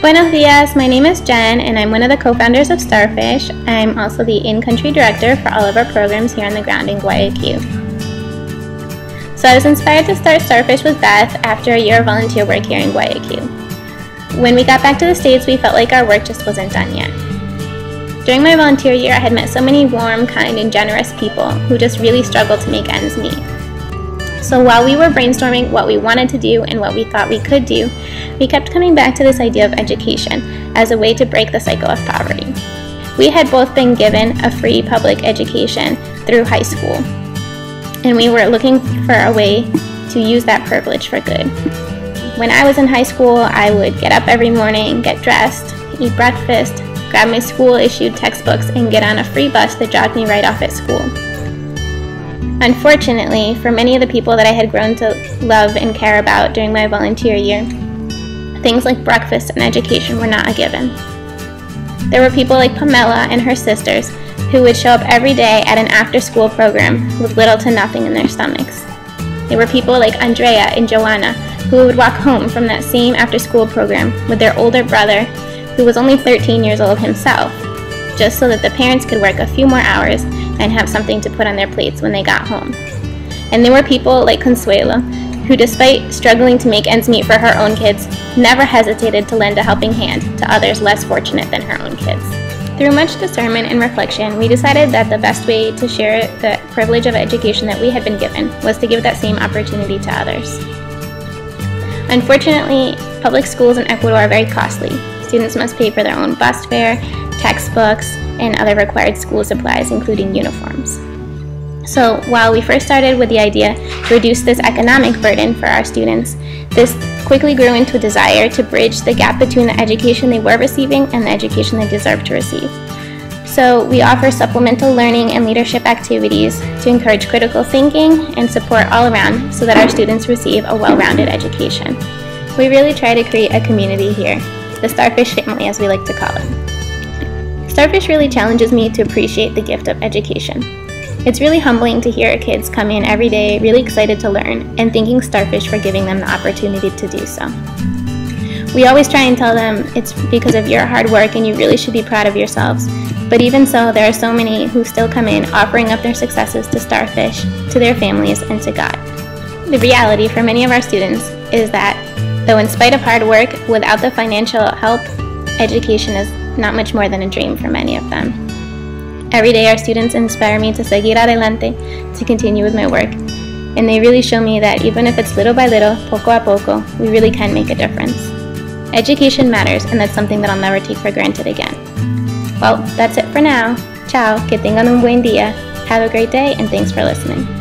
Buenos dias, my name is Jen and I'm one of the co-founders of Starfish. I'm also the in-country director for all of our programs here on the ground in Guayaquil. So I was inspired to start Starfish with Beth after a year of volunteer work here in Guayaquil. When we got back to the States, we felt like our work just wasn't done yet. During my volunteer year, I had met so many warm, kind, and generous people who just really struggled to make ends meet. So while we were brainstorming what we wanted to do and what we thought we could do, we kept coming back to this idea of education as a way to break the cycle of poverty. We had both been given a free public education through high school, and we were looking for a way to use that privilege for good. When I was in high school, I would get up every morning, get dressed, eat breakfast, grab my school-issued textbooks, and get on a free bus that dropped me right off at school. Unfortunately, for many of the people that I had grown to love and care about during my volunteer year, things like breakfast and education were not a given. There were people like Pamela and her sisters who would show up every day at an after-school program with little to nothing in their stomachs. There were people like Andrea and Joanna who would walk home from that same after-school program with their older brother, who was only 13 years old himself, just so that the parents could work a few more hours and have something to put on their plates when they got home. And there were people like Consuelo, who despite struggling to make ends meet for her own kids, never hesitated to lend a helping hand to others less fortunate than her own kids. Through much discernment and reflection, we decided that the best way to share the privilege of education that we had been given was to give that same opportunity to others. Unfortunately, public schools in Ecuador are very costly. Students must pay for their own bus fare, textbooks, and other required school supplies, including uniforms. So while we first started with the idea to reduce this economic burden for our students, this quickly grew into a desire to bridge the gap between the education they were receiving and the education they deserve to receive. So we offer supplemental learning and leadership activities to encourage critical thinking and support all around so that our students receive a well-rounded education. We really try to create a community here, the Starfish Family as we like to call it. Starfish really challenges me to appreciate the gift of education. It's really humbling to hear kids come in every day really excited to learn and thanking Starfish for giving them the opportunity to do so. We always try and tell them it's because of your hard work and you really should be proud of yourselves. But even so, there are so many who still come in offering up their successes to Starfish, to their families, and to God. The reality for many of our students is that though in spite of hard work, without the financial help, education is not much more than a dream for many of them. Every day our students inspire me to seguir adelante, to continue with my work, and they really show me that even if it's little by little, poco a poco, we really can make a difference. Education matters, and that's something that I'll never take for granted again. Well, that's it for now. Ciao, que tengan un buen día. Have a great day, and thanks for listening.